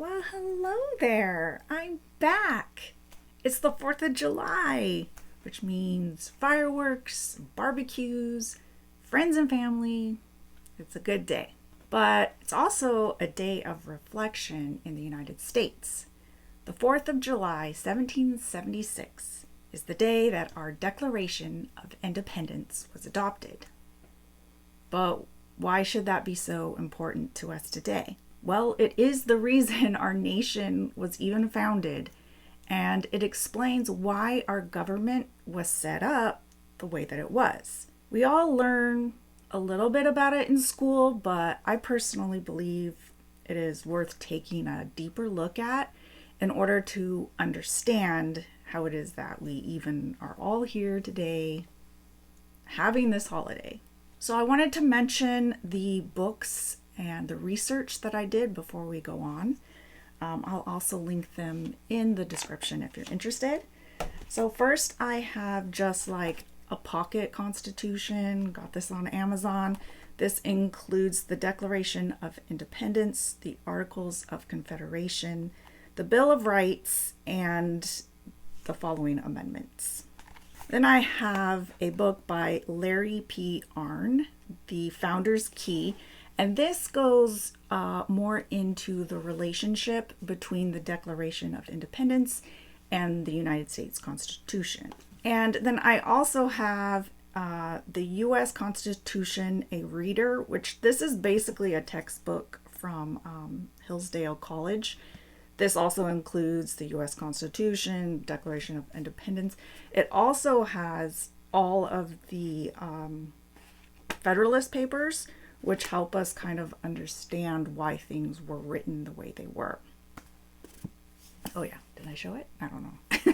Well, hello there. I'm back. It's the 4th of July, which means fireworks, barbecues, friends and family. It's a good day. But it's also a day of reflection in the United States. The 4th of July, 1776, is the day that our Declaration of Independence was adopted. But why should that be so important to us today? Well, it is the reason our nation was even founded, and it explains why our government was set up the way that it was. We all learn a little bit about it in school, but I personally believe it is worth taking a deeper look at in order to understand how it is that we even are all here today having this holiday. So I wanted to mention the books and the research that I did before we go on. I'll also link them in the description if you're interested. So first I have just like a pocket constitution, got this on Amazon. This includes the Declaration of Independence, the Articles of Confederation, the Bill of Rights, and the following amendments. Then I have a book by Larry P. Arnn, The Founder's Key, and this goes more into the relationship between the Declaration of Independence and the United States Constitution. And then I also have the U.S. Constitution, a reader, which this is basically a textbook from Hillsdale College. This also includes the U.S. Constitution, Declaration of Independence. It also has all of the Federalist Papers, which help us kind of understand why things were written the way they were. Oh yeah, did I show it? I don't know.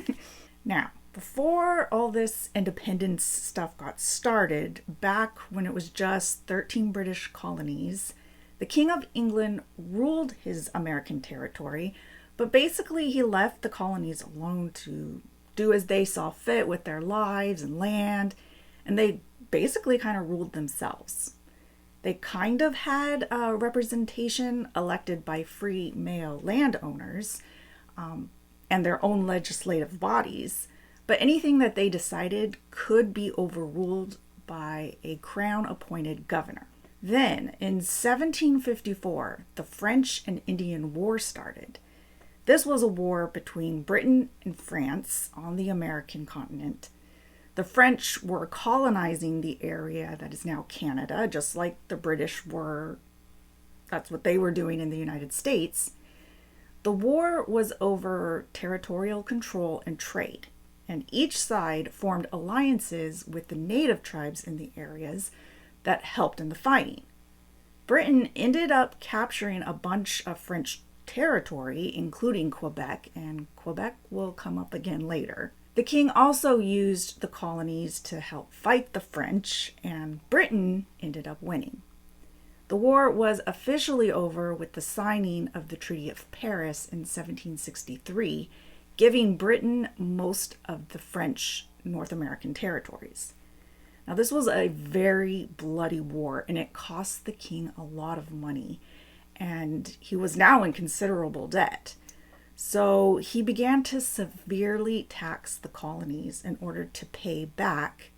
Now, before all this independence stuff got started, back when it was just 13 British colonies, the King of England ruled his American territory, but basically he left the colonies alone to do as they saw fit with their lives and land, and they basically kind of ruled themselves. They kind of had a representation elected by free male landowners and their own legislative bodies, but anything that they decided could be overruled by a crown-appointed governor. Then, in 1754, the French and Indian War started. This was a war between Britain and France on the American continent. The French were colonizing the area that is now Canada, just like the British were. That's what they were doing in the United States. The war was over territorial control and trade, and each side formed alliances with the native tribes in the areas that helped in the fighting. Britain ended up capturing a bunch of French territory, including Quebec, and Quebec will come up again later. The king also used the colonies to help fight the French, and Britain ended up winning. The war was officially over with the signing of the Treaty of Paris in 1763, giving Britain most of the French North American territories. Now, this was a very bloody war, and it cost the king a lot of money, and he was now in considerable debt. So he began to severely tax the colonies in order to pay back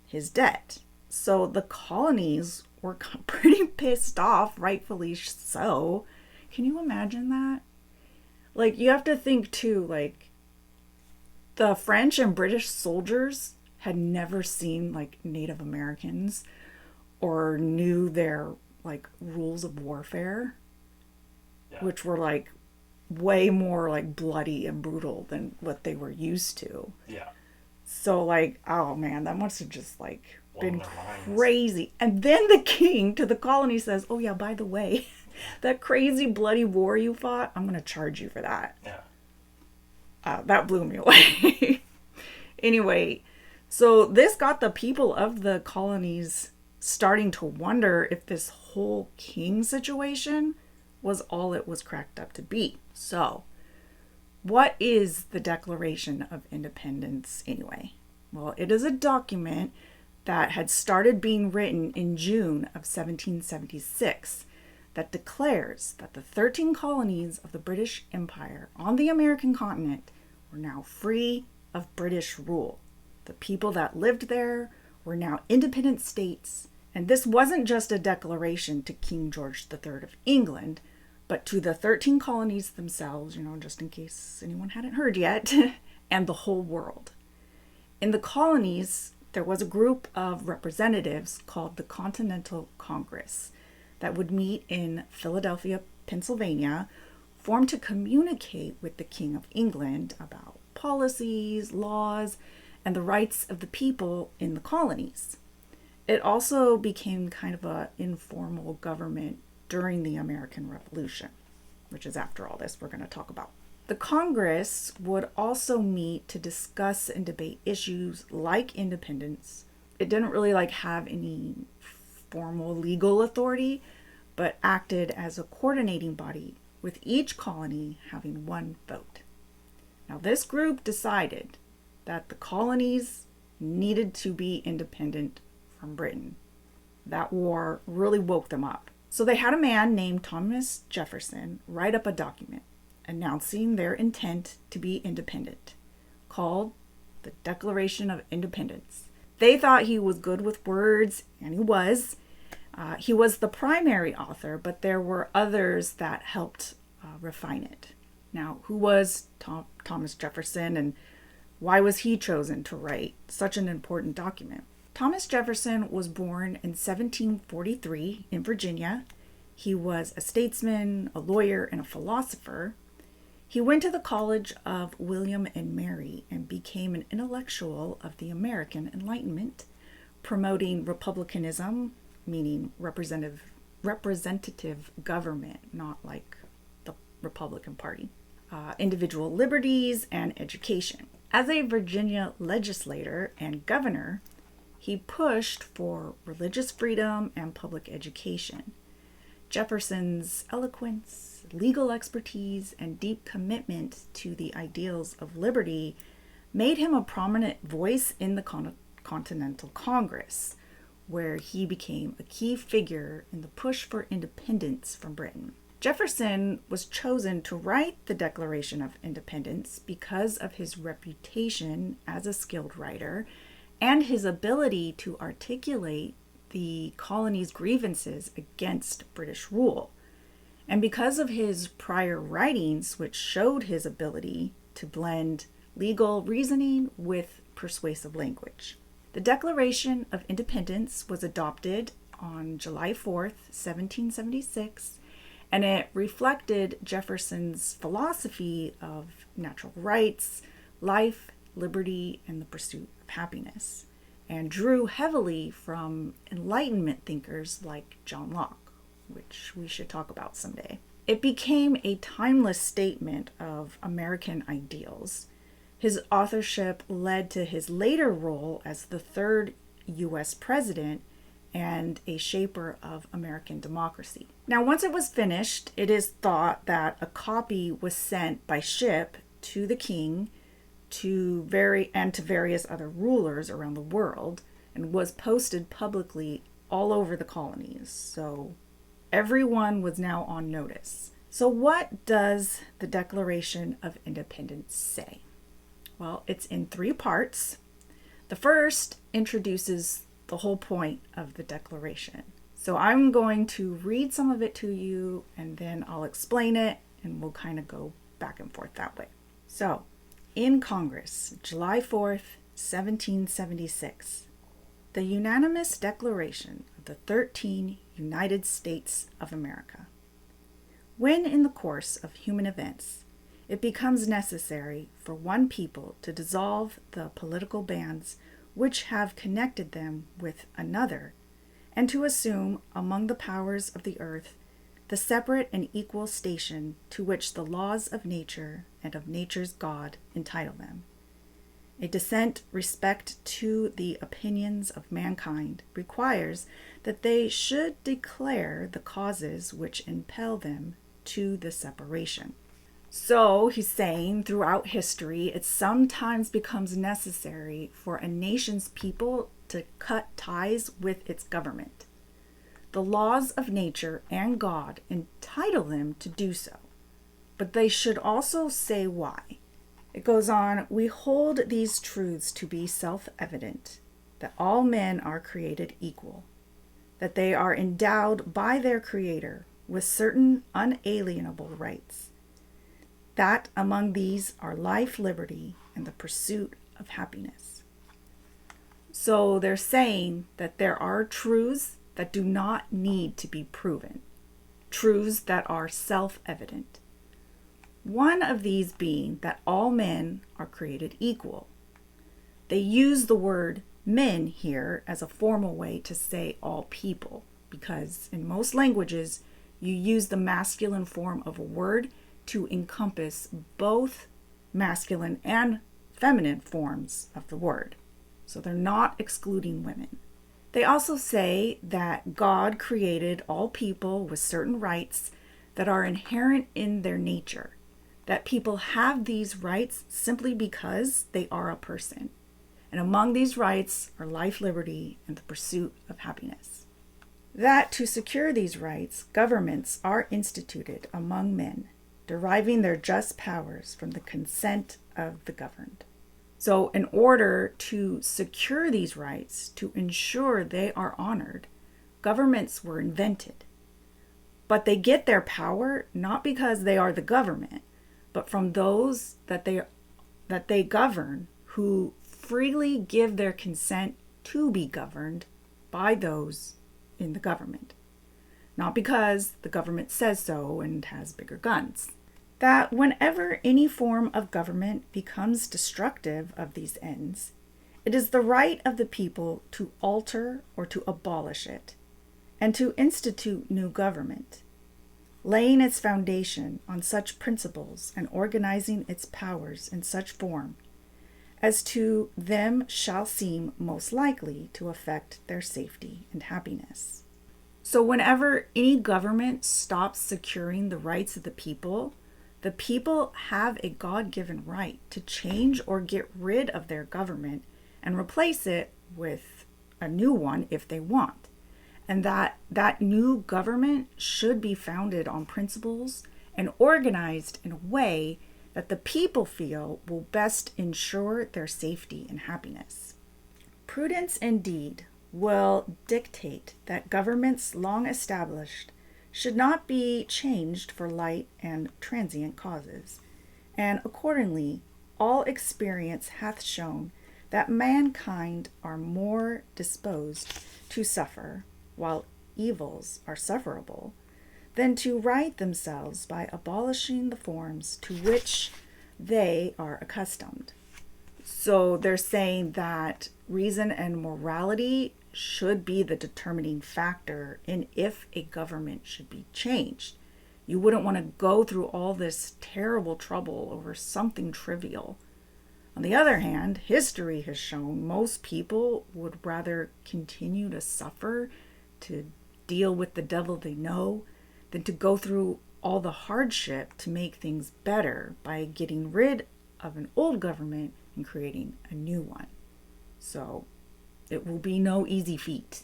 his debt. So the colonies were pretty pissed off, rightfully so. Can you imagine that? Like, you have to think too, like, the French and British soldiers had never seen like Native Americans or knew their like rules of warfare, which were like way more like bloody and brutal than what they were used to. Yeah. So like, oh man, that must have just like been crazy. And then the king to the colony says, oh yeah, by the way, that crazy bloody war you fought, I'm going to charge you for that. Yeah. That blew me away. Anyway, so this got the people of the colonies starting to wonder if this whole king situation was all it was cracked up to be. So, what is the Declaration of Independence anyway? Well, it is a document that had started being written in June of 1776 that declares that the 13 colonies of the British Empire on the American continent were now free of British rule. The people that lived there were now independent states, and this wasn't just a declaration to King George III of England, but to the 13 colonies themselves, just in case anyone hadn't heard yet, and the whole world. In the colonies, there was a group of representatives called the Continental Congress that would meet in Philadelphia, Pennsylvania, formed to communicate with the King of England about policies, laws, and the rights of the people in the colonies. It also became kind of an informal government during the American Revolution, which is after all this we're going to talk about. The Congress would also meet to discuss and debate issues like independence. It didn't really have any formal legal authority, but acted as a coordinating body with each colony having one vote. Now, this group decided that the colonies needed to be independent from Britain. That war really woke them up. So they had a man named Thomas Jefferson write up a document announcing their intent to be independent, called the Declaration of Independence. They thought he was good with words, and he was. He was the primary author, but there were others that helped refine it. Now, who was Thomas Jefferson, and why was he chosen to write such an important document? Thomas Jefferson was born in 1743 in Virginia. He was a statesman, a lawyer, and a philosopher. He went to the College of William and Mary and became an intellectual of the American Enlightenment, promoting republicanism, meaning representative government, not like the Republican Party, individual liberties, and education. As a Virginia legislator and governor, he pushed for religious freedom and public education. Jefferson's eloquence, legal expertise, and deep commitment to the ideals of liberty made him a prominent voice in the Continental Congress, where he became a key figure in the push for independence from Britain. Jefferson was chosen to write the Declaration of Independence because of his reputation as a skilled writer and his ability to articulate the colony's grievances against British rule, and because of his prior writings, which showed his ability to blend legal reasoning with persuasive language. The Declaration of Independence was adopted on July 4th, 1776, and it reflected Jefferson's philosophy of natural rights, life, liberty, and the pursuit of happiness, and drew heavily from Enlightenment thinkers like John Locke, which we should talk about someday. It became a timeless statement of American ideals. His authorship led to his later role as the third U.S. president and a shaper of American democracy. Now, once it was finished, it is thought that a copy was sent by ship to the king to various other rulers around the world and was posted publicly all over the colonies. So everyone was now on notice. So what does the Declaration of Independence say? Well, it's in 3 parts. The first introduces the whole point of the Declaration. So I'm going to read some of it to you, and then I'll explain it, and we'll kind of go back and forth that way. So, in Congress, July 4th, 1776, the unanimous declaration of the 13 United States of America. When in the course of human events, it becomes necessary for one people to dissolve the political bands which have connected them with another, and to assume among the powers of the earth the separate and equal station to which the laws of nature and of nature's God entitle them. A decent respect to the opinions of mankind requires that they should declare the causes which impel them to the separation. So he's saying throughout history, it sometimes becomes necessary for a nation's people to cut ties with its government. the laws of nature and God entitle them to do so, but they should also say why. It goes on, we hold these truths to be self-evident, that all men are created equal, that they are endowed by their Creator with certain unalienable rights, that among these are life, liberty, and the pursuit of happiness. So they're saying that there are truths that do not need to be proven, truths that are self-evident. One of these being that all men are created equal. They use the word men here as a formal way to say all people, because in most languages you use the masculine form of a word to encompass both masculine and feminine forms of the word. So they're not excluding women. They also say that God created all people with certain rights that are inherent in their nature, that people have these rights simply because they are a person. And among these rights are life, liberty, and the pursuit of happiness. That to secure these rights, governments are instituted among men, deriving their just powers from the consent of the governed. So in order to secure these rights, to ensure they are honored, governments were invented. But they get their power not because they are the government, but from those that they govern, who freely give their consent to be governed by those in the government. Not because the government says so and has bigger guns. That whenever any form of government becomes destructive of these ends, it is the right of the people to alter or to abolish it, and to institute new government, laying its foundation on such principles and organizing its powers in such form as to them shall seem most likely to affect their safety and happiness. So whenever any government stops securing the rights of the people have a God-given right to change or get rid of their government and replace it with a new one if they want. And that new government should be founded on principles and organized in a way that the people feel will best ensure their safety and happiness. Prudence indeed will dictate that governments long established should not be changed for light and transient causes, and accordingly all experience hath shown that mankind are more disposed to suffer, while evils are sufferable, than to right themselves by abolishing the forms to which they are accustomed. So they're saying that reason and morality should be the determining factor in if a government should be changed. You wouldn't want to go through all this terrible trouble over something trivial. On the other hand, history has shown most people would rather continue to suffer, to deal with the devil they know, than to go through all the hardship to make things better by getting rid of an old government and creating a new one. So it will be no easy feat.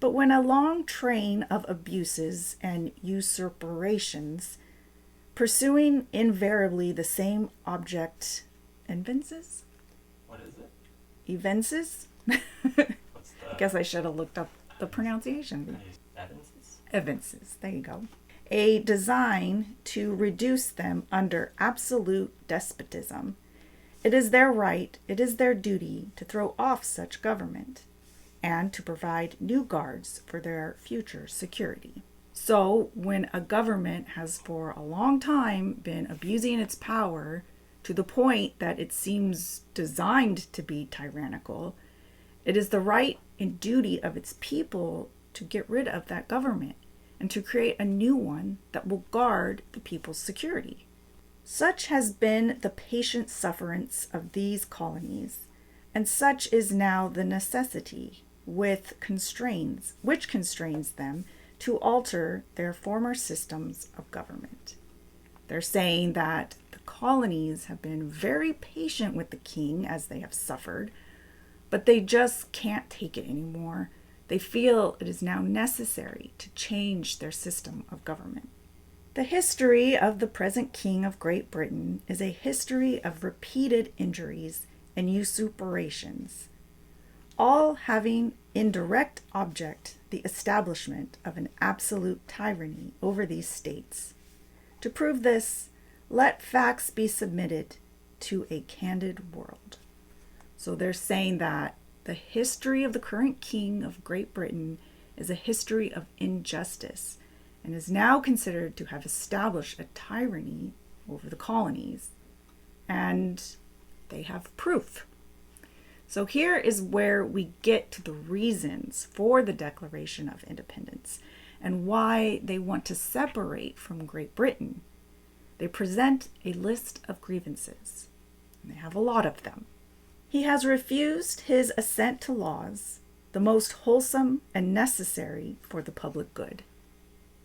But when a long train of abuses and usurpations, pursuing invariably the same object, evinces? What is it? Evinces? What's the... I guess I should have looked up the pronunciation. Evances? Evinces, there you go. A design to reduce them under absolute despotism. It is their right, it is their duty to throw off such government and to provide new guards for their future security. So when a government has for a long time been abusing its power to the point that it seems designed to be tyrannical, it is the right and duty of its people to get rid of that government and to create a new one that will guard the people's security. Such has been the patient sufferance of these colonies, and such is now the necessity which constrains them to alter their former systems of government. They're saying that the colonies have been very patient with the king as they have suffered, but they just can't take it anymore. They feel it is now necessary to change their system of government. The history of the present King of Great Britain is a history of repeated injuries and usurpations, all having in direct object the establishment of an absolute tyranny over these states. To prove this, let facts be submitted to a candid world. So they're saying that the history of the current King of Great Britain is a history of injustice and is now considered to have established a tyranny over the colonies. And they have proof. So here is where we get to the reasons for the Declaration of Independence and why they want to separate from Great Britain. They present a list of grievances, and they have a lot of them. He has refused his assent to laws, the most wholesome and necessary for the public good.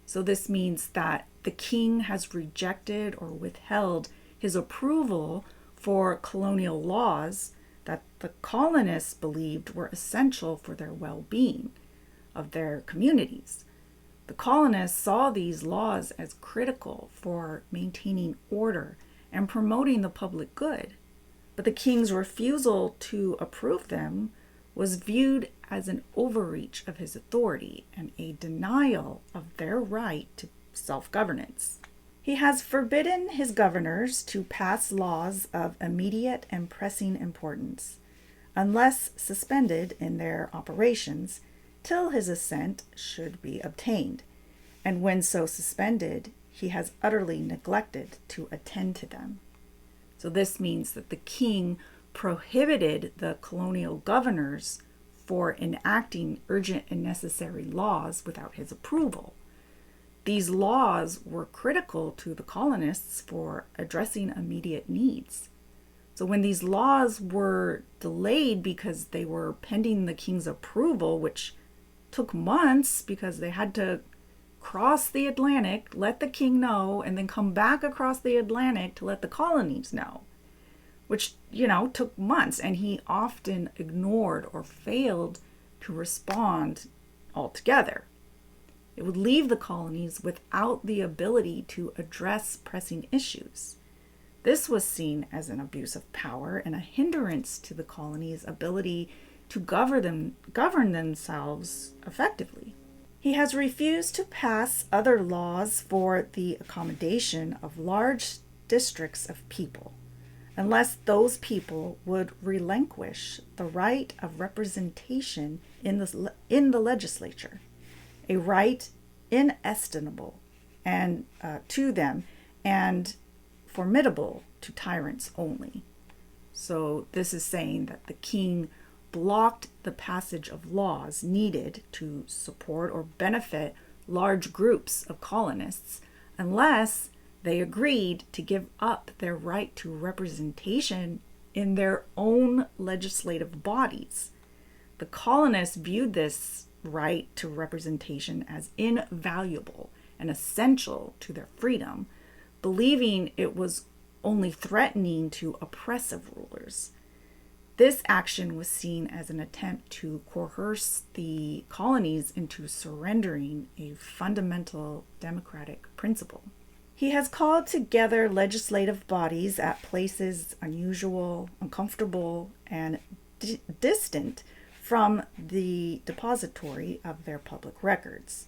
So this means that the king has rejected or withheld his approval for colonial laws that the colonists believed were essential for their well-being of their communities. The colonists saw these laws as critical for maintaining order and promoting the public good, but the king's refusal to approve them was viewed as an overreach of his authority and a denial of their right to self-governance. He has forbidden his governors to pass laws of immediate and pressing importance, unless suspended in their operations, till his assent should be obtained, and when so suspended, he has utterly neglected to attend to them. So this means that the king prohibited the colonial governors for enacting urgent and necessary laws without his approval. These laws were critical to the colonists for addressing immediate needs. So when these laws were delayed because they were pending the king's approval, which took months because they had to cross the Atlantic, let the king know, and then come back across the Atlantic to let the colonies know, which, took months, and he often ignored or failed to respond altogether. It would leave the colonies without the ability to address pressing issues. This was seen as an abuse of power and a hindrance to the colonies' ability to govern themselves effectively. He has refused to pass other laws for the accommodation of large districts of people, unless those people would relinquish the right of representation in the legislature, a right inestimable and to them and formidable to tyrants only. So this is saying that the king blocked the passage of laws needed to support or benefit large groups of colonists unless they agreed to give up their right to representation in their own legislative bodies. The colonists viewed this right to representation as invaluable and essential to their freedom, believing it was only threatening to oppressive rulers. This action was seen as an attempt to coerce the colonies into surrendering a fundamental democratic principle. He has called together legislative bodies at places unusual, uncomfortable, and distant from the depository of their public records,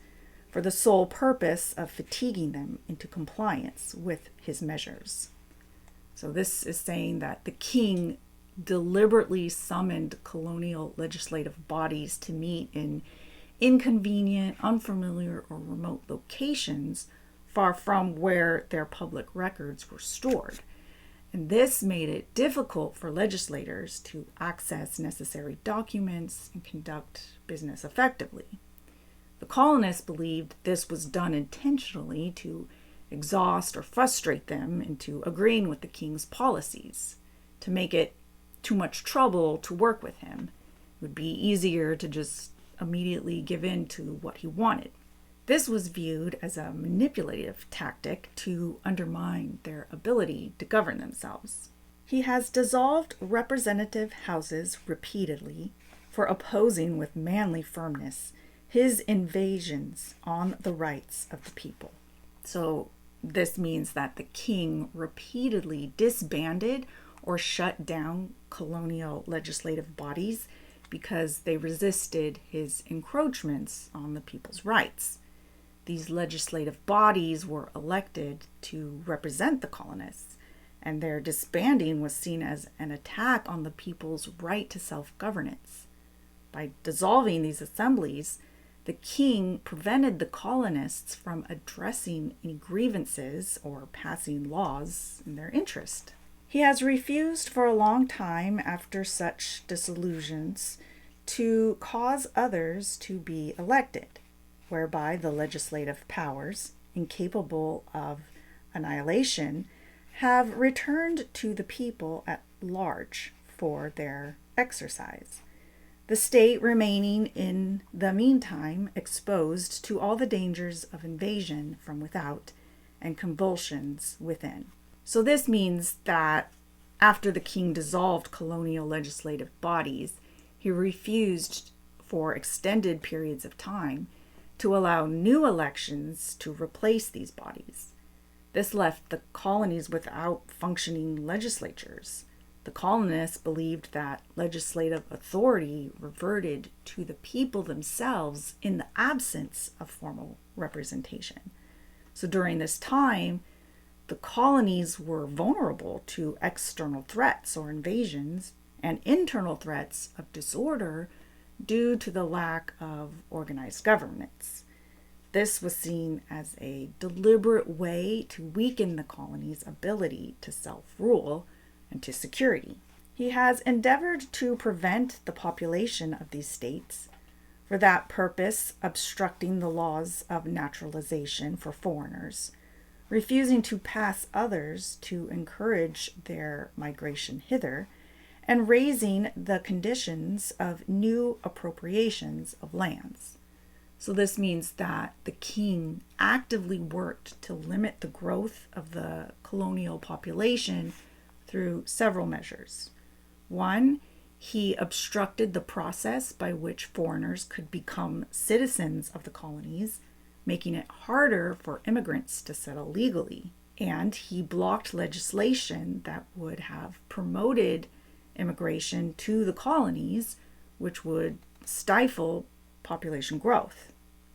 for the sole purpose of fatiguing them into compliance with his measures. So this is saying that the king deliberately summoned colonial legislative bodies to meet in inconvenient, unfamiliar, or remote locations far from where their public records were stored. And this made it difficult for legislators to access necessary documents and conduct business effectively. The colonists believed this was done intentionally to exhaust or frustrate them into agreeing with the king's policies, to make it too much trouble to work with him. It would be easier to just immediately give in to what he wanted. This was viewed as a manipulative tactic to undermine their ability to govern themselves. He has dissolved representative houses repeatedly, for opposing with manly firmness his invasions on the rights of the people. So this means that the king repeatedly disbanded or shut down colonial legislative bodies because they resisted his encroachments on the people's rights. These legislative bodies were elected to represent the colonists, and their disbanding was seen as an attack on the people's right to self-governance. By dissolving these assemblies, the king prevented the colonists from addressing any grievances or passing laws in their interest. He has refused for a long time after such dissolutions to cause others to be elected, whereby the legislative powers, incapable of annihilation, have returned to the people at large for their exercise. The state remaining in the meantime exposed to all the dangers of invasion from without and convulsions within. So this means that after the king dissolved colonial legislative bodies, he refused for extended periods of time to allow new elections to replace these bodies. This left the colonies without functioning legislatures. The colonists believed that legislative authority reverted to the people themselves in the absence of formal representation. So during this time, the colonies were vulnerable to external threats or invasions and internal threats of disorder due to the lack of organized governments. This was seen as a deliberate way to weaken the colony's ability to self-rule and to security. He has endeavored to prevent the population of these states, for that purpose obstructing the laws of naturalization for foreigners, refusing to pass others to encourage their migration hither, and raising the conditions of new appropriations of lands. So this means that the king actively worked to limit the growth of the colonial population through several measures. One, he obstructed the process by which foreigners could become citizens of the colonies, making it harder for immigrants to settle legally. And he blocked legislation that would have promoted immigration to the colonies, which would stifle population growth.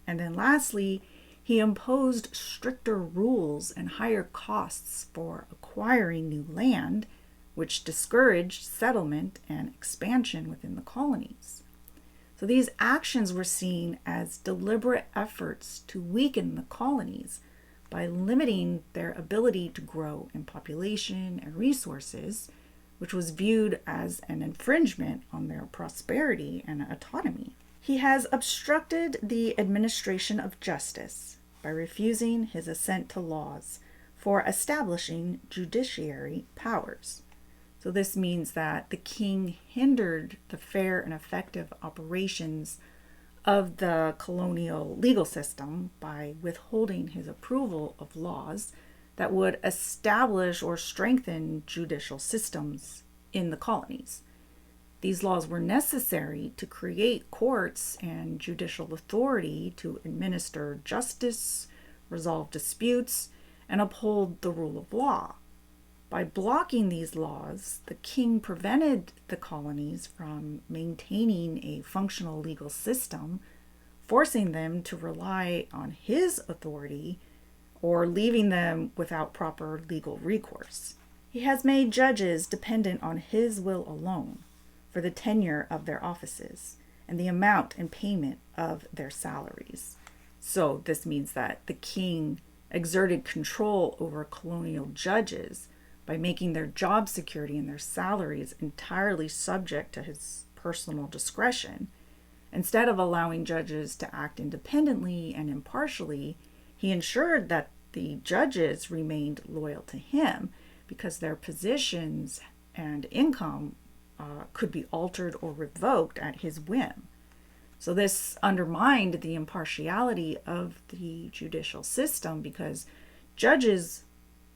And then lastly, he imposed stricter rules and higher costs for acquiring new land, which discouraged settlement and expansion within the colonies. So these actions were seen as deliberate efforts to weaken the colonies by limiting their ability to grow in population and resources, which was viewed as an infringement on their prosperity and autonomy. He has obstructed the administration of justice by refusing his assent to laws for establishing judiciary powers. So this means that the king hindered the fair and effective operations of the colonial legal system by withholding his approval of laws that would establish or strengthen judicial systems in the colonies. These laws were necessary to create courts and judicial authority to administer justice, resolve disputes, and uphold the rule of law. By blocking these laws, the king prevented the colonies from maintaining a functional legal system, forcing them to rely on his authority or leaving them without proper legal recourse. He has made judges dependent on his will alone for the tenure of their offices and the amount and payment of their salaries. So this means that the king exerted control over colonial judges by making their job security and their salaries entirely subject to his personal discretion. Instead of allowing judges to act independently and impartially, he ensured that the judges remained loyal to him because their positions and income could be altered or revoked at his whim. So this undermined the impartiality of the judicial system because judges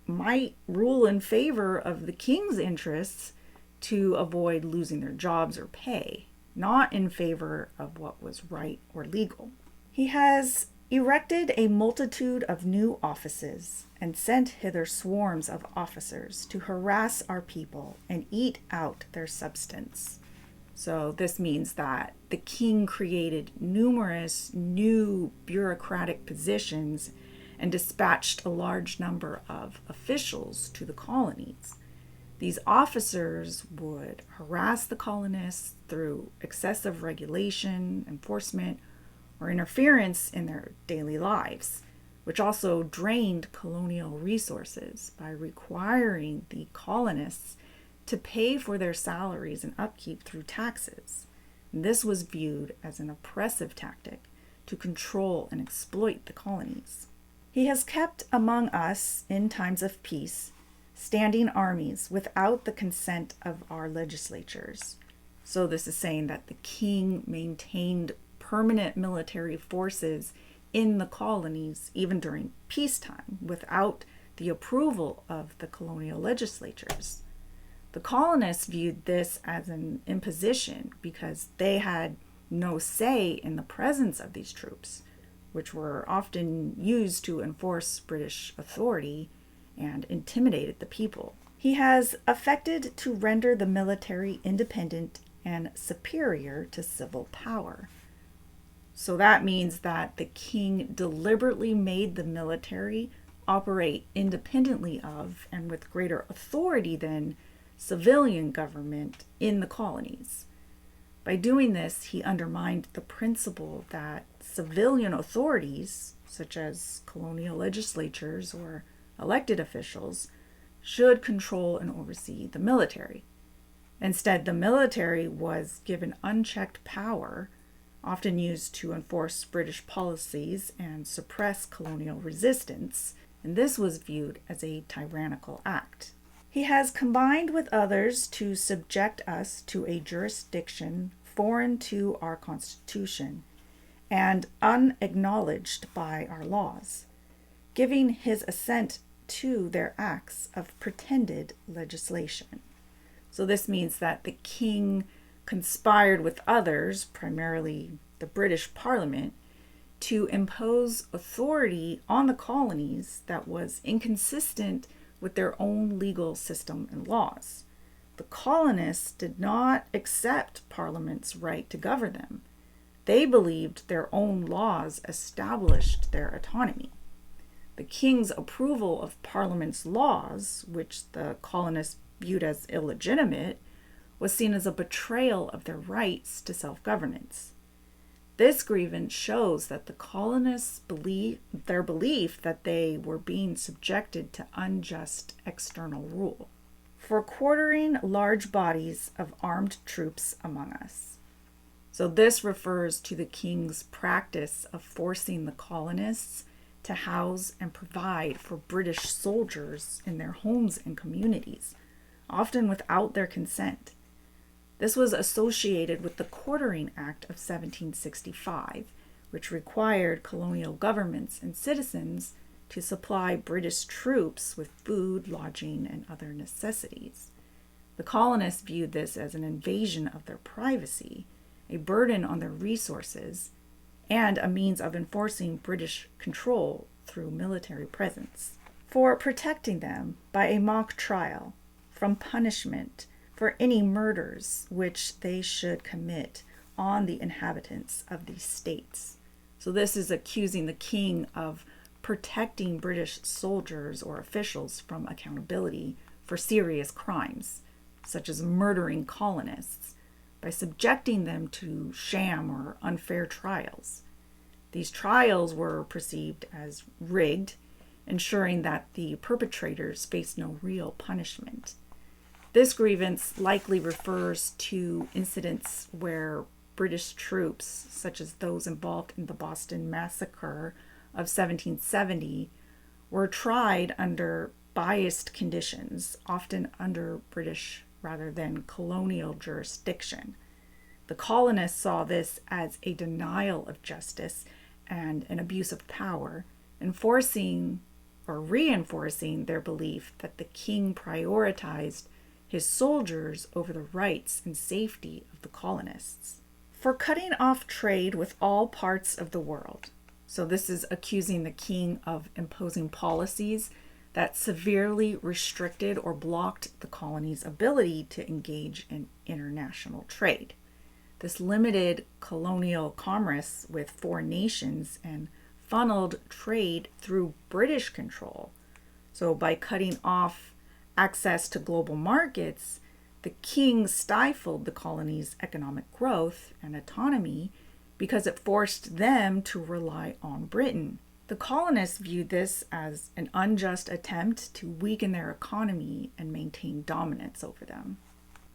might rule in favor of the king's interests to avoid losing their jobs or pay. not in favor of what was right or legal. He has erected a multitude of new offices and sent hither swarms of officers to harass our people and eat out their substance. So this means that the king created numerous new bureaucratic positions and dispatched a large number of officials to the colonies. These officers would harass the colonists through excessive regulation, enforcement, or interference in their daily lives, which also drained colonial resources by requiring the colonists to pay for their salaries and upkeep through taxes. And this was viewed as an oppressive tactic to control and exploit the colonies. He has kept among us, in times of peace, standing armies without the consent of our legislatures. So this is saying that the king maintained permanent military forces in the colonies even during peacetime without the approval of the colonial legislatures. The colonists viewed this as an imposition because they had no say in the presence of these troops, which were often used to enforce British authority and intimidated the people. He has affected to render the military independent and superior to civil power. So that means that the king deliberately made the military operate independently of and with greater authority than civilian government in the colonies. By doing this, he undermined the principle that civilian authorities, such as colonial legislatures or elected officials, should control and oversee the military. Instead, the military was given unchecked power, often used to enforce British policies and suppress colonial resistance, and this was viewed as a tyrannical act. He has combined with others to subject us to a jurisdiction foreign to our Constitution and unacknowledged by our laws, giving his assent to their acts of pretended legislation. So this means that the king conspired with others, primarily the British Parliament, to impose authority on the colonies that was inconsistent with their own legal system and laws. The colonists did not accept Parliament's right to govern them. They believed their own laws established their autonomy. The king's approval of Parliament's laws, which the colonists viewed as illegitimate, was seen as a betrayal of their rights to self-governance. This grievance shows that the colonists their belief that they were being subjected to unjust external rule. For quartering large bodies of armed troops among us. So this refers to the king's practice of forcing the colonists to house and provide for British soldiers in their homes and communities, often without their consent. This was associated with the Quartering Act of 1765, which required colonial governments and citizens to supply British troops with food, lodging, and other necessities. The colonists viewed this as an invasion of their privacy, a burden on their resources, and a means of enforcing British control through military presence. For protecting them by a mock trial from punishment for any murders which they should commit on the inhabitants of these states. So this is accusing the king of protecting British soldiers or officials from accountability for serious crimes, such as murdering colonists, by subjecting them to sham or unfair trials. These trials were perceived as rigged, ensuring that the perpetrators faced no real punishment. This grievance likely refers to incidents where British troops, such as those involved in the Boston Massacre of 1770, were tried under biased conditions, often under British rather than colonial jurisdiction. The colonists saw this as a denial of justice and an abuse of power, enforcing or reinforcing their belief that the king prioritized his soldiers over the rights and safety of the colonists. for cutting off trade with all parts of the world. So this is accusing the king of imposing policies that severely restricted or blocked the colony's ability to engage in international trade. This limited colonial commerce with foreign nations and funneled trade through British control. So by cutting off access to global markets, the king stifled the colony's economic growth and autonomy because it forced them to rely on Britain. The colonists viewed this as an unjust attempt to weaken their economy and maintain dominance over them.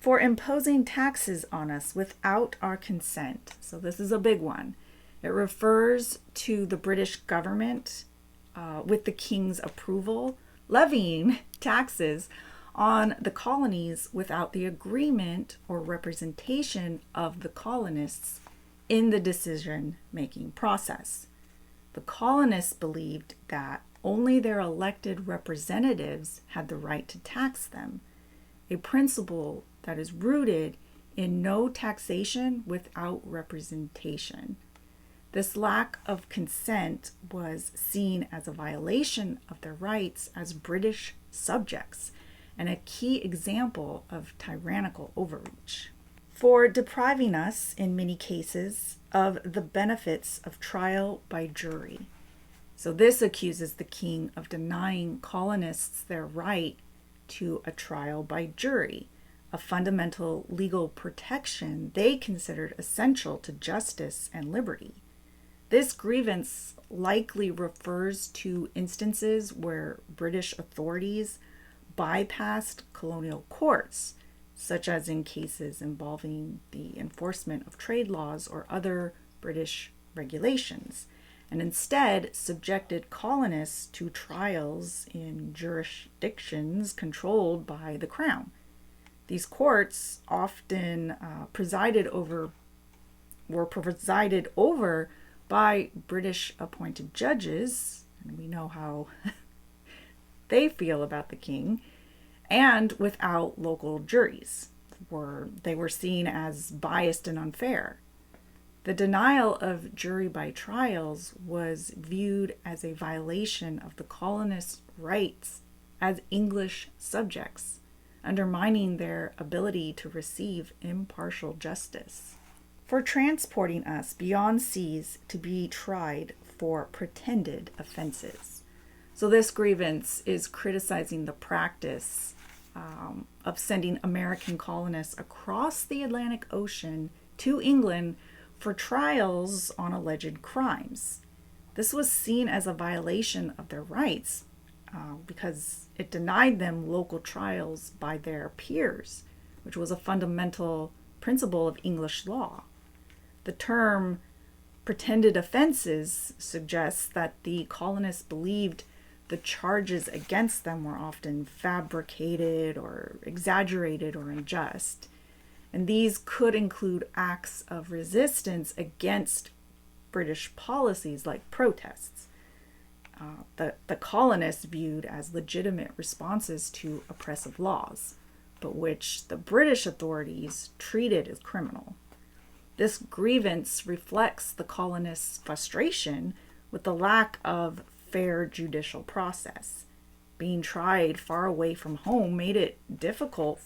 For imposing taxes on us without our consent. So this is a big one. It refers to the British government, with the king's approval, levying taxes on the colonies without the agreement or representation of the colonists in the decision-making process. The colonists believed that only their elected representatives had the right to tax them, a principle that is rooted in no taxation without representation. This lack of consent was seen as a violation of their rights as British subjects and a key example of tyrannical overreach. For depriving us, in many cases, of the benefits of trial by jury. So this accuses the king of denying colonists their right to a trial by jury, a fundamental legal protection they considered essential to justice and liberty. This grievance likely refers to instances where British authorities bypassed colonial courts, such as in cases involving the enforcement of trade laws or other British regulations, and instead subjected colonists to trials in jurisdictions controlled by the crown. These courts often were presided over by British appointed judges, and we know how they feel about the king, and without local juries. They were seen as biased and unfair. The denial of jury by trials was viewed as a violation of the colonists' rights as English subjects, undermining their ability to receive impartial justice. For transporting us beyond seas to be tried for pretended offenses. So this grievance is criticizing the practice of sending American colonists across the Atlantic Ocean to England for trials on alleged crimes. This was seen as a violation of their rights because it denied them local trials by their peers, which was a fundamental principle of English law. The term pretended offenses suggests that the colonists believed the charges against them were often fabricated or exaggerated or unjust. And these could include acts of resistance against British policies like protests. The colonists viewed as legitimate responses to oppressive laws, but which the British authorities treated as criminal. This grievance reflects the colonists' frustration with the lack of fair judicial process. Being tried far away from home made it difficult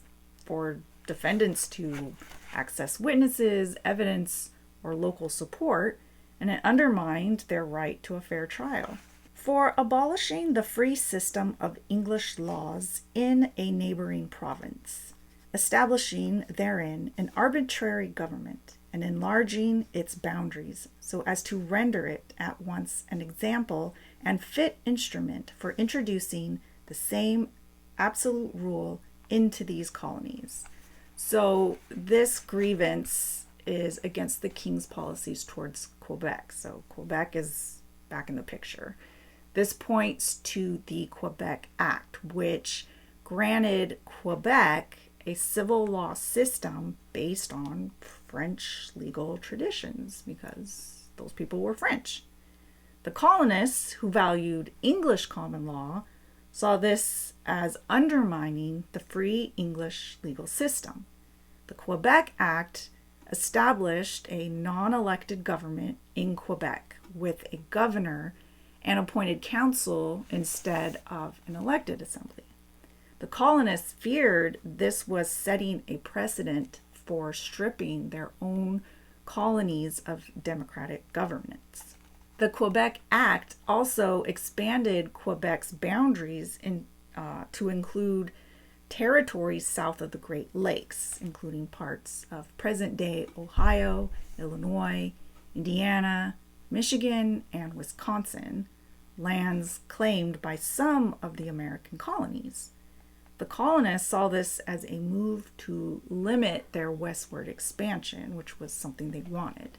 for defendants to access witnesses, evidence, or local support, and it undermined their right to a fair trial. For abolishing the free system of English laws in a neighboring province, establishing therein an arbitrary government, and enlarging its boundaries so as to render it at once an example and fit instrument for introducing the same absolute rule into these colonies. So this grievance is against the king's policies towards Quebec. So Quebec is back in the picture. This points to the Quebec Act, which granted Quebec a civil law system based on French legal traditions because those people were French. The colonists, who valued English common law, saw this as undermining the free English legal system. The Quebec Act established a non-elected government in Quebec with a governor and appointed council instead of an elected assembly. The colonists feared this was setting a precedent for stripping their own colonies of democratic governance. The Quebec Act also expanded Quebec's boundaries to include territories south of the Great Lakes, including parts of present-day Ohio, Illinois, Indiana, Michigan, and Wisconsin, lands claimed by some of the American colonies. The colonists saw this as a move to limit their westward expansion, which was something they wanted.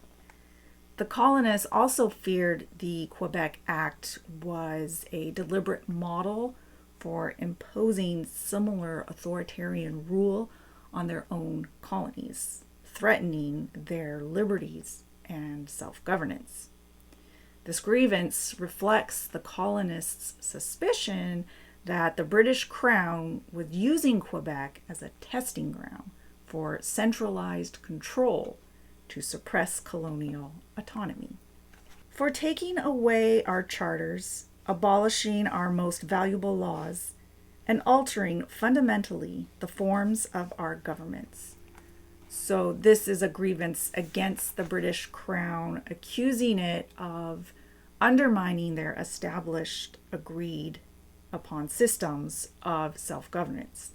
The colonists also feared the Quebec Act was a deliberate model for imposing similar authoritarian rule on their own colonies, threatening their liberties and self-governance. This grievance reflects the colonists' suspicion that the British Crown was using Quebec as a testing ground for centralized control to suppress colonial autonomy. For taking away our charters, abolishing our most valuable laws, and altering fundamentally the forms of our governments. So this is a grievance against the British Crown, accusing it of undermining their established, agreed upon systems of self-governance.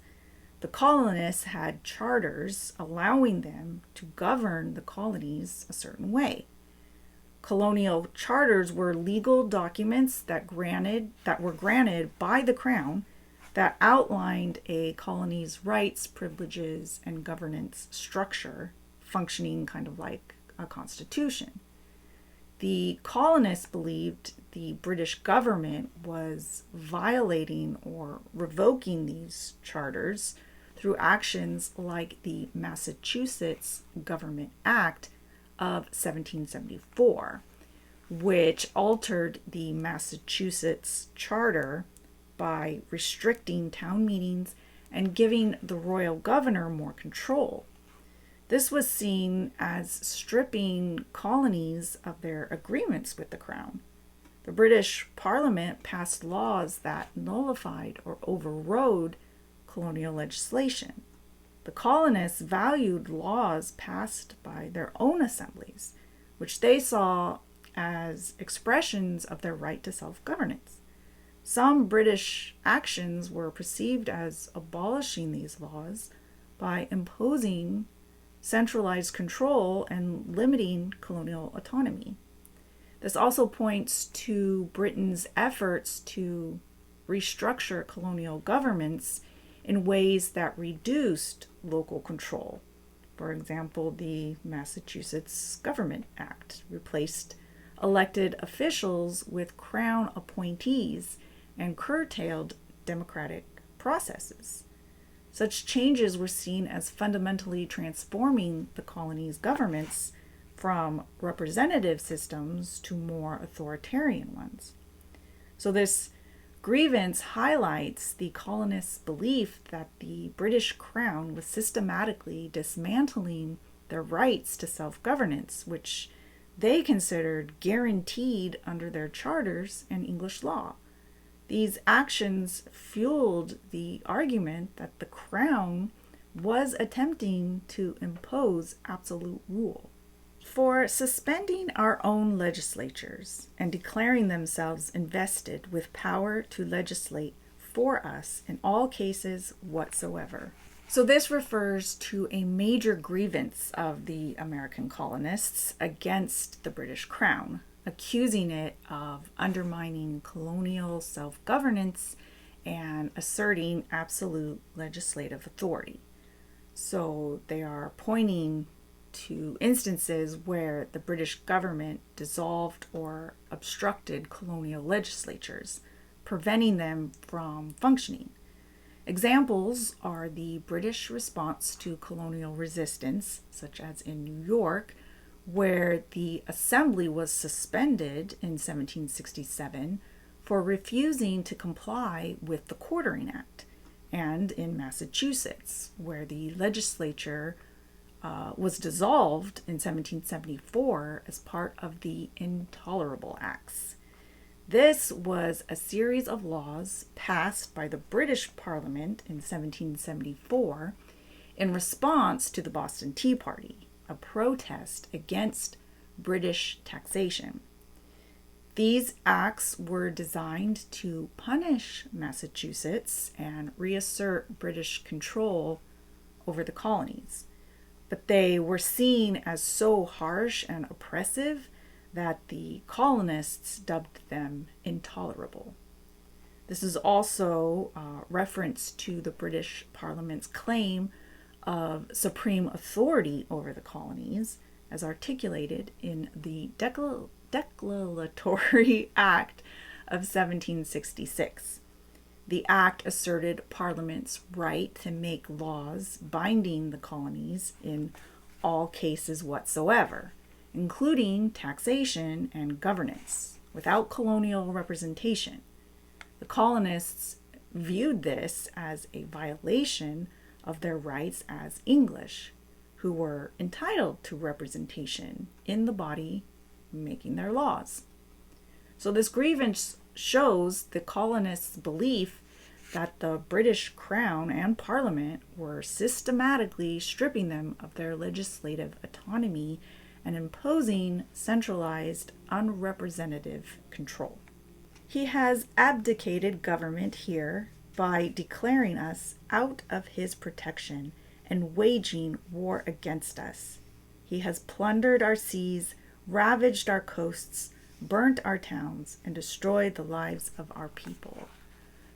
The colonists had charters allowing them to govern the colonies a certain way. Colonial charters were legal documents that were granted by the Crown that outlined a colony's rights, privileges, and governance structure, functioning kind of like a constitution. The colonists believed the British government was violating or revoking these charters through actions like the Massachusetts Government Act of 1774, which altered the Massachusetts Charter by restricting town meetings and giving the royal governor more control. This was seen as stripping colonies of their agreements with the Crown. The British Parliament passed laws that nullified or overrode colonial legislation. The colonists valued laws passed by their own assemblies, which they saw as expressions of their right to self-governance. Some British actions were perceived as abolishing these laws by imposing centralized control and limiting colonial autonomy. This also points to Britain's efforts to restructure colonial governments in ways that reduced local control. For example, the Massachusetts Government Act replaced elected officials with Crown appointees and curtailed democratic processes. Such changes were seen as fundamentally transforming the colony's governments from representative systems to more authoritarian ones. So this grievance highlights the colonists' belief that the British Crown was systematically dismantling their rights to self-governance, which they considered guaranteed under their charters and English law. These actions fueled the argument that the Crown was attempting to impose absolute rule. For suspending our own legislatures and declaring themselves invested with power to legislate for us in all cases whatsoever. So this refers to a major grievance of the American colonists against the British Crown, accusing it of undermining colonial self-governance and asserting absolute legislative authority. So they are pointing to instances where the British government dissolved or obstructed colonial legislatures, preventing them from functioning. Examples are the British response to colonial resistance, such as in New York, where the assembly was suspended in 1767 for refusing to comply with the Quartering Act, and in Massachusetts, where the legislature was dissolved in 1774 as part of the Intolerable Acts. This was a series of laws passed by the British Parliament in 1774 in response to the Boston Tea Party, a protest against British taxation. These acts were designed to punish Massachusetts and reassert British control over the colonies. But they were seen as so harsh and oppressive that the colonists dubbed them intolerable. This is also reference to the British Parliament's claim of supreme authority over the colonies, as articulated in the Declaratory Act of 1766. The act asserted Parliament's right to make laws binding the colonies in all cases whatsoever, including taxation and governance, without colonial representation. The colonists viewed this as a violation of their rights as English, who were entitled to representation in the body making their laws. So this grievance shows the colonists' belief that the British Crown and Parliament were systematically stripping them of their legislative autonomy and imposing centralized, unrepresentative control. He has abdicated government here by declaring us out of his protection and waging war against us. He has plundered our seas, ravaged our coasts, burnt our towns, and destroyed the lives of our people.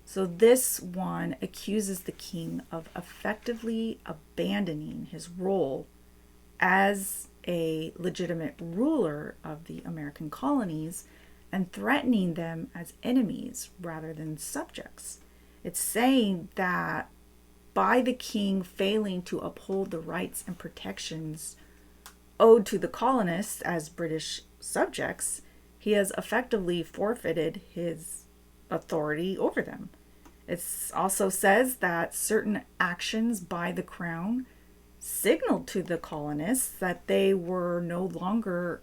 So this one accuses the king of effectively abandoning his role as a legitimate ruler of the American colonies and threatening them as enemies rather than subjects. It's saying that by the king failing to uphold the rights and protections owed to the colonists as British subjects, he has effectively forfeited his authority over them. It also says that certain actions by the crown signaled to the colonists that they were no longer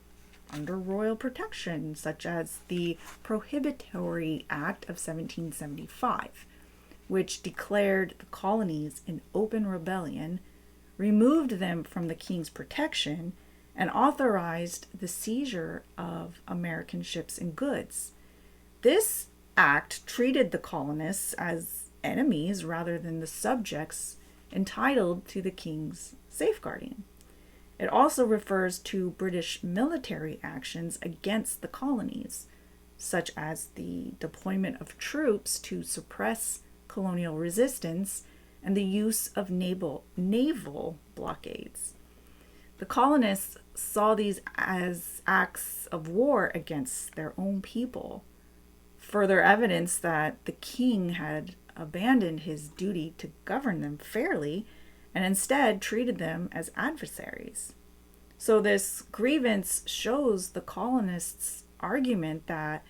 under royal protection, such as the Prohibitory Act of 1775, which declared the colonies in open rebellion, removed them from the king's protection, and authorized the seizure of American ships and goods. This act treated the colonists as enemies rather than the subjects entitled to the king's safeguarding. It also refers to British military actions against the colonies, such as the deployment of troops to suppress colonial resistance and the use of naval blockades. The colonists saw these as acts of war against their own people, further evidence that the king had abandoned his duty to govern them fairly and instead treated them as adversaries. So this grievance shows the colonists' argument that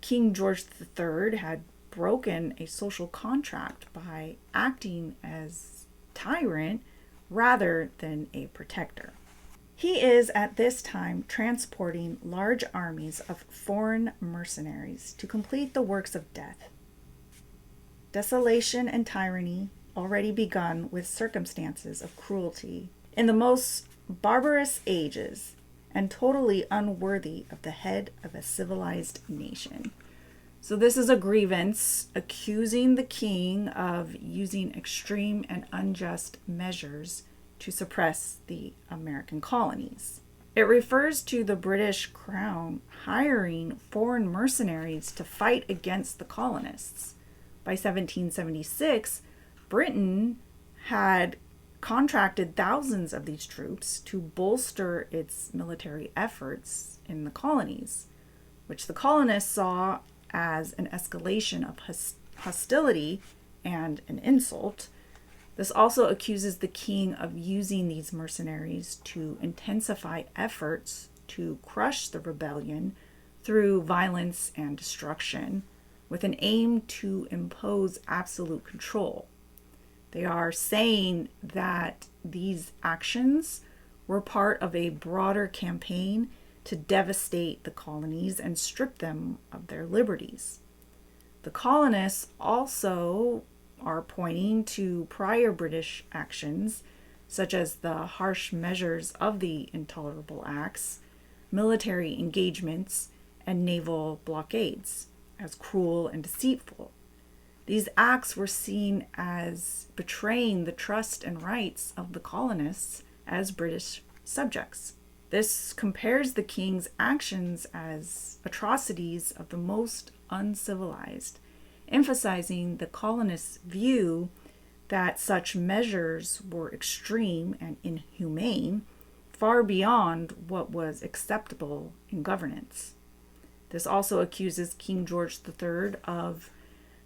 King George III had broken a social contract by acting as tyrant rather than a protector. He is at this time transporting large armies of foreign mercenaries to complete the works of death. Desolation and tyranny already begun with circumstances of cruelty in the most barbarous ages and totally unworthy of the head of a civilized nation. So this is a grievance accusing the king of using extreme and unjust measures to suppress the American colonies. It refers to the British Crown hiring foreign mercenaries to fight against the colonists. By 1776, Britain had contracted thousands of these troops to bolster its military efforts in the colonies, which the colonists saw as an escalation of hostility and an insult. This also accuses the king of using these mercenaries to intensify efforts to crush the rebellion through violence and destruction, with an aim to impose absolute control. They are saying that these actions were part of a broader campaign to devastate the colonies and strip them of their liberties. The colonists also are pointing to prior British actions, such as the harsh measures of the Intolerable Acts, military engagements, and naval blockades, as cruel and deceitful. These acts were seen as betraying the trust and rights of the colonists as British subjects. This compares the king's actions as atrocities of the most uncivilized, emphasizing the colonists' view that such measures were extreme and inhumane, far beyond what was acceptable in governance. This also accuses King George III of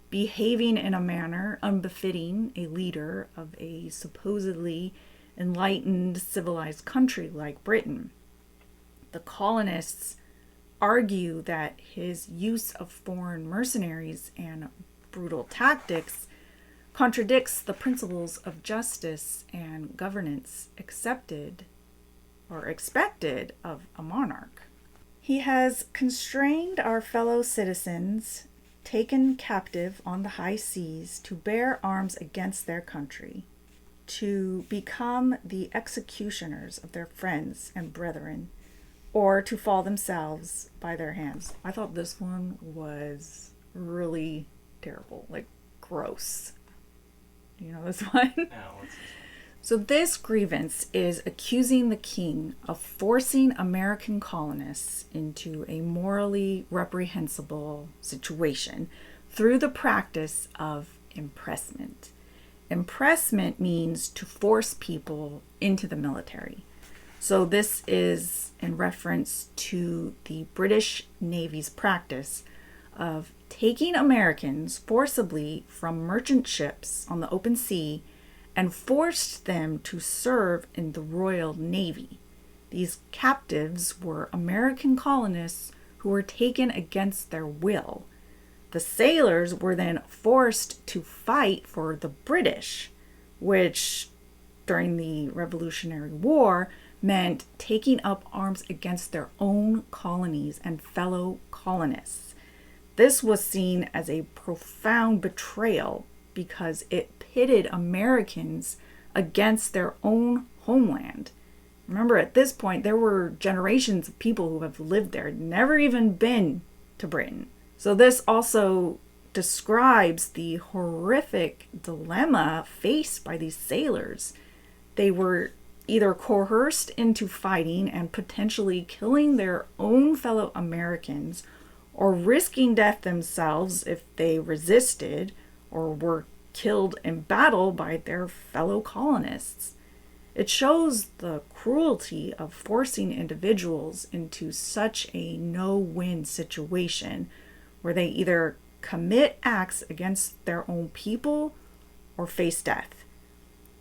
behaving in a manner unbefitting a leader of a supposedly enlightened, civilized country like Britain. The colonists argue that his use of foreign mercenaries and brutal tactics contradicts the principles of justice and governance accepted or expected of a monarch. He has constrained our fellow citizens taken captive on the high seas to bear arms against their country, to become the executioners of their friends and brethren, or to fall themselves by their hands. I thought this one was really terrible, like gross. You know this one? Yeah, what's this? So this grievance is accusing the king of forcing American colonists into a morally reprehensible situation through the practice of impressment. Impressment means to force people into the military. So this is in reference to the British Navy's practice of taking Americans forcibly from merchant ships on the open sea and forced them to serve in the Royal Navy. These captives were American colonists who were taken against their will. The sailors were then forced to fight for the British, which during the Revolutionary War meant taking up arms against their own colonies and fellow colonists. This was seen as a profound betrayal because it pitted Americans against their own homeland. Remember, at this point, there were generations of people who have lived there, never even been to Britain. So this also describes the horrific dilemma faced by these sailors. They were either coerced into fighting and potentially killing their own fellow Americans, or risking death themselves if they resisted or were killed in battle by their fellow colonists. It shows the cruelty of forcing individuals into such a no-win situation where they either commit acts against their own people or face death.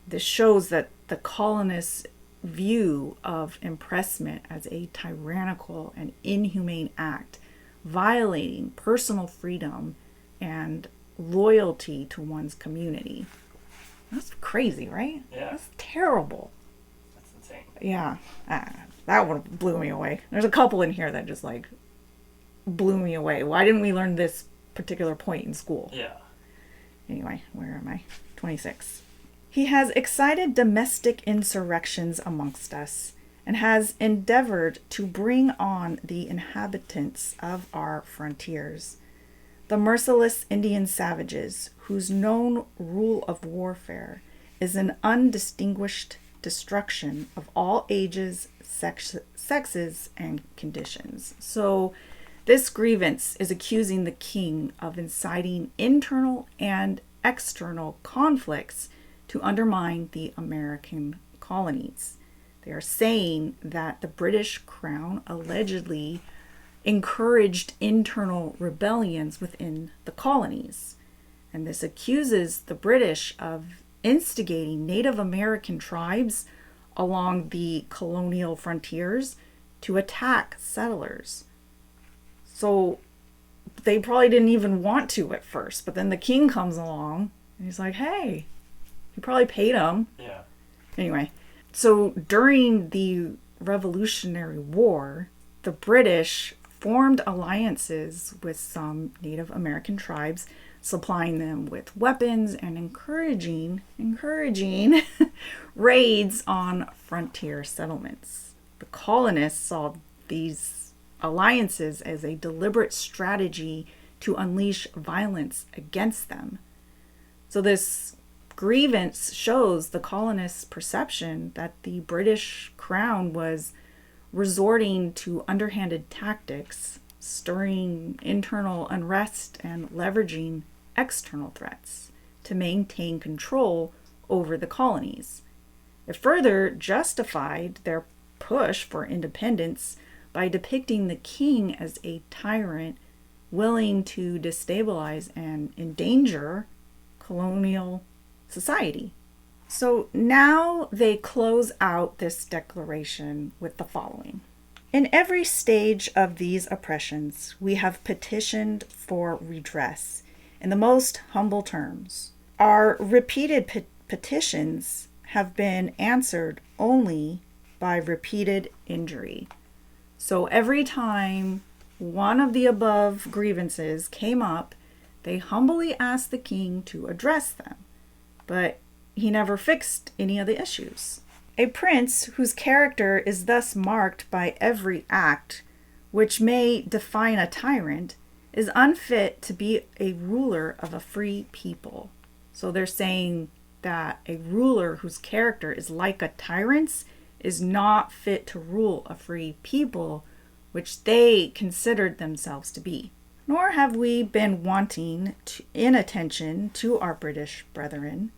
This shows that the colonists' view of impressment as a tyrannical and inhumane act, violating personal freedom and loyalty to one's community. That's crazy, right? Yeah. That's terrible. That's insane. Yeah. That one blew me away. There's a couple in here that just like blew me away. Why didn't we learn this particular point in school? Yeah. Anyway, where am I? 26. He has excited domestic insurrections amongst us and has endeavored to bring on the inhabitants of our frontiers, the merciless Indian savages whose known rule of warfare is an undistinguished destruction of all ages, sexes, and conditions. So this grievance is accusing the king of inciting internal and external conflicts to undermine the American colonies. They are saying that the British Crown allegedly encouraged internal rebellions within the colonies. And this accuses the British of instigating Native American tribes along the colonial frontiers to attack settlers. So they probably didn't even want to at first, but then the king comes along and he's like, hey, he probably paid them. Yeah. Anyway, So during the Revolutionary War, the British formed alliances with some Native American tribes, supplying them with weapons and encouraging raids on frontier settlements. The colonists saw these alliances as a deliberate strategy to unleash violence against them. So this grievance shows the colonists' perception that the British crown was resorting to underhanded tactics, stirring internal unrest and leveraging external threats to maintain control over the colonies. It further justified their push for independence by depicting the king as a tyrant willing to destabilize and endanger colonial society. So now they close out this declaration with the following. In every stage of these oppressions, we have petitioned for redress in the most humble terms. Our repeated petitions have been answered only by repeated injury. So every time one of the above grievances came up, they humbly asked the king to address them, but he never fixed any of the issues. A prince whose character is thus marked by every act which may define a tyrant is unfit to be a ruler of a free people. So they're saying that a ruler whose character is like a tyrant's is not fit to rule a free people, which they considered themselves to be. Nor have we been wanting in attention to our British brethren.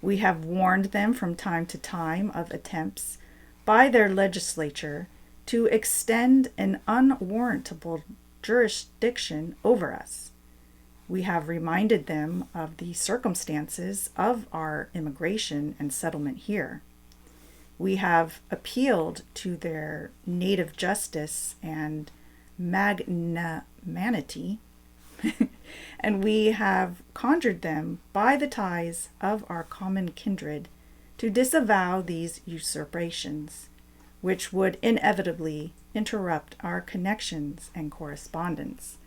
We have warned them from time to time of attempts by their legislature to extend an unwarrantable jurisdiction over us. We have reminded them of the circumstances of our immigration and settlement here. We have appealed to their native justice and magnanimity, and we have conjured them by the ties of our common kindred to disavow these usurpations, which would inevitably interrupt our connections and correspondence.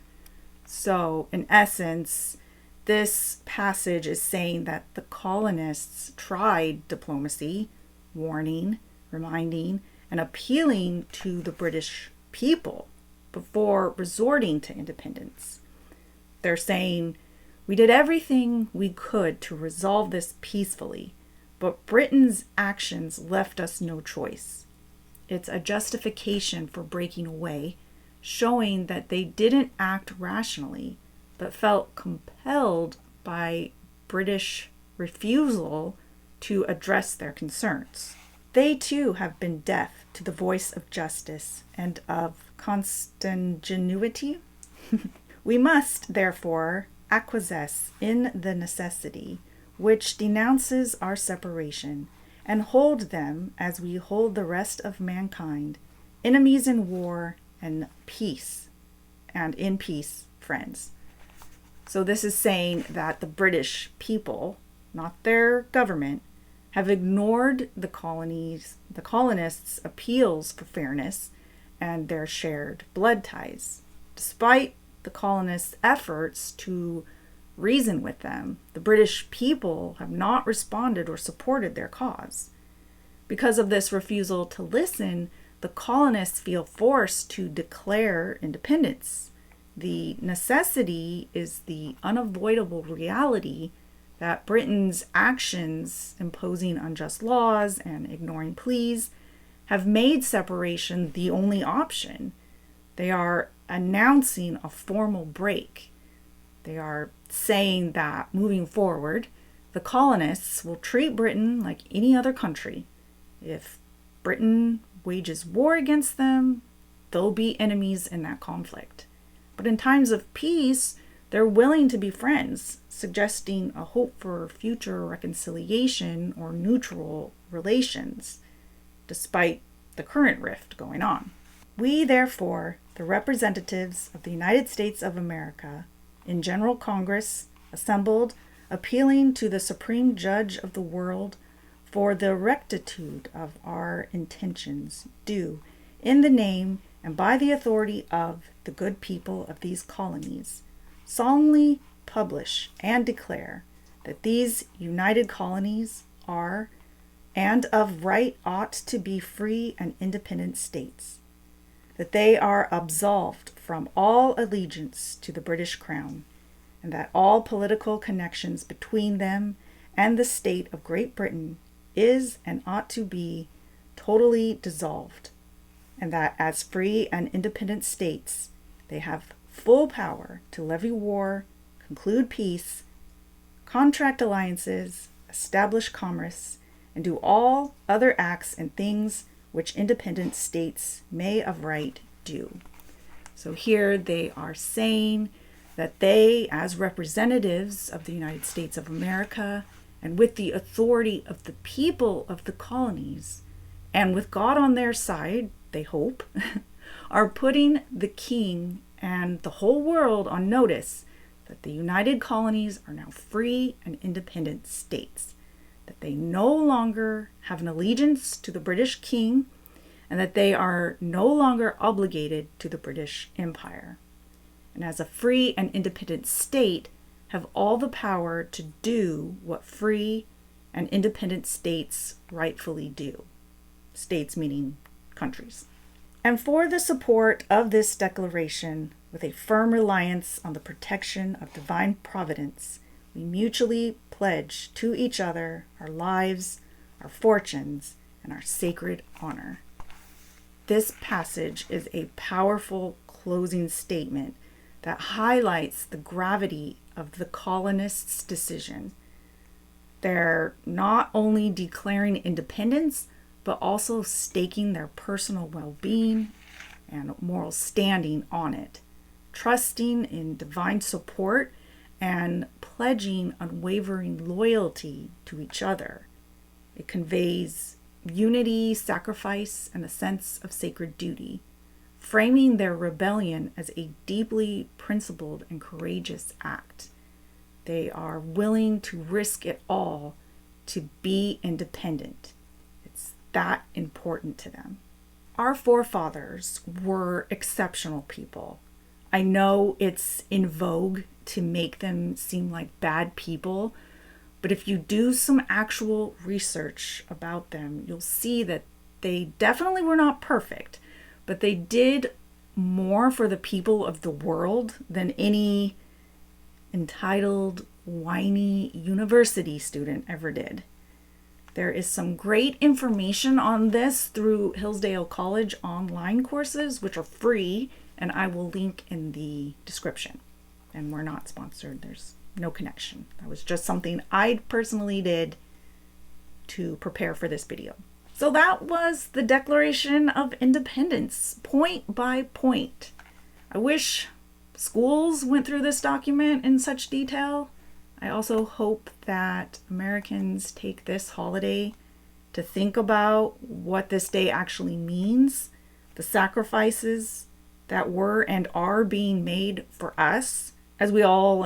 So, in essence, this passage is saying that the colonists tried diplomacy, warning, reminding, and appealing to the British people before resorting to independence. They're saying, we did everything we could to resolve this peacefully, but Britain's actions left us no choice. It's a justification for breaking away, showing that they didn't act rationally, but felt compelled by British refusal to address their concerns. They too have been deaf to the voice of justice and of consanguinity. We must, therefore, acquiesce in the necessity which denounces our separation, and hold them as we hold the rest of mankind, enemies in war and peace, and in peace, friends. So this is saying that the British people, not their government, have ignored the colonists' appeals for fairness and their shared blood ties. Despite the colonists' efforts to reason with them, the British people have not responded or supported their cause. Because of this refusal to listen, the colonists feel forced to declare independence. The necessity is the unavoidable reality that Britain's actions, imposing unjust laws and ignoring pleas, have made separation the only option. They are announcing a formal break. They are saying that moving forward, the colonists will treat Britain like any other country. If Britain wages war against them, they'll be enemies in that conflict. But in times of peace, they're willing to be friends, suggesting a hope for future reconciliation or neutral relations, despite the current rift going on. We, therefore, the representatives of the United States of America, in General Congress, assembled, appealing to the Supreme Judge of the world for the rectitude of our intentions do, in the name and by the authority of the good people of these colonies, solemnly publish and declare that these united colonies are and of right ought to be free and independent states, that they are absolved from all allegiance to the British Crown, and that all political connections between them and the state of Great Britain is and ought to be totally dissolved, and that as free and independent states they have full power to levy war, conclude peace, contract alliances, establish commerce, and do all other acts and things which independent states may of right do. So here they are saying that they, as representatives of the United States of America, and with the authority of the people of the colonies, and with God on their side, they hope, are putting the king and the whole world on notice that the United Colonies are now free and independent states, that they no longer have an allegiance to the British king, and that they are no longer obligated to the British Empire. And as a free and independent state, have all the power to do what free and independent states rightfully do. States meaning countries. And for the support of this declaration, with a firm reliance on the protection of divine providence, we mutually pledge to each other our lives, our fortunes, and our sacred honor. This passage is a powerful closing statement that highlights the gravity of the colonists' decision. They're not only declaring independence, but also staking their personal well-being and moral standing on it, trusting in divine support and pledging unwavering loyalty to each other. It conveys unity, sacrifice, and a sense of sacred duty, framing their rebellion as a deeply principled and courageous act. They are willing to risk it all to be independent. It's that important to them. Our forefathers were exceptional people. I know it's in vogue to make them seem like bad people, but if you do some actual research about them, you'll see that they definitely were not perfect, but they did more for the people of the world than any entitled, whiny university student ever did. There is some great information on this through Hillsdale College online courses, which are free, and I will link in the description. And we're not sponsored. There's no connection. That was just something I personally did to prepare for this video. So that was the Declaration of Independence, point by point. I wish schools went through this document in such detail. I also hope that Americans take this holiday to think about what this day actually means, the sacrifices that were and are being made for us, as we all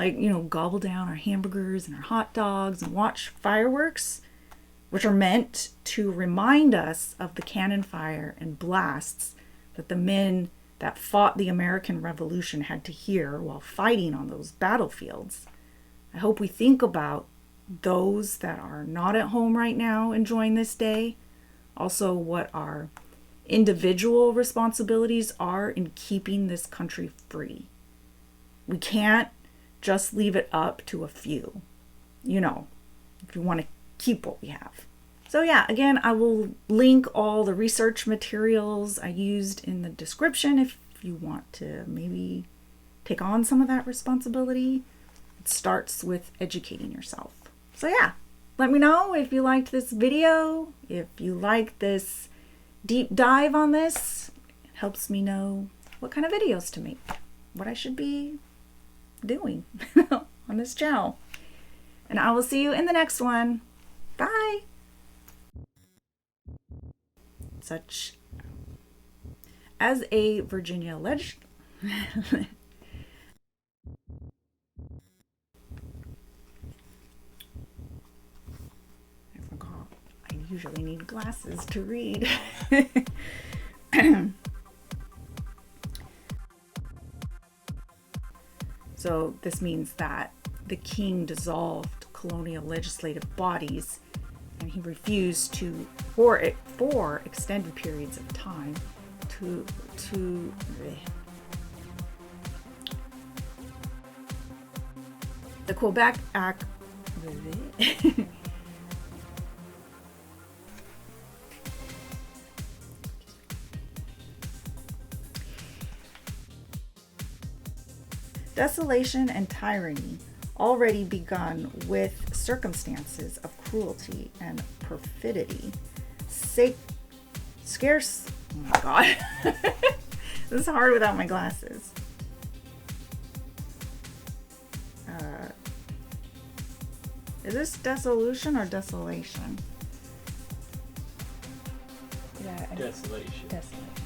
gobble down our hamburgers and our hot dogs and watch fireworks, which are meant to remind us of the cannon fire and blasts that the men that fought the American Revolution had to hear while fighting on those battlefields. I hope we think about those that are not at home right now enjoying this day, also what our individual responsibilities are in keeping this country free. We can't just leave it up to a few, if you want to keep what we have. So yeah, again, I will link all the research materials I used in the description if you want to maybe take on some of that responsibility. It starts with educating yourself. So yeah, let me know if you liked this video, if you like this deep dive on this. It helps me know what kind of videos to make, what I should be doing on this channel. And I will see you in the next one. Bye. Such as a Virginia I forgot. I usually need glasses to read. So this means that the king dissolved colonial legislative bodies, and he refused to, for extended periods of time, to the Quebec Act. Desolation and tyranny already begun with circumstances of cruelty and perfidy. Scarce. Oh my god. This is hard without my glasses. Is this dissolution or desolation? Desolation. Desolation.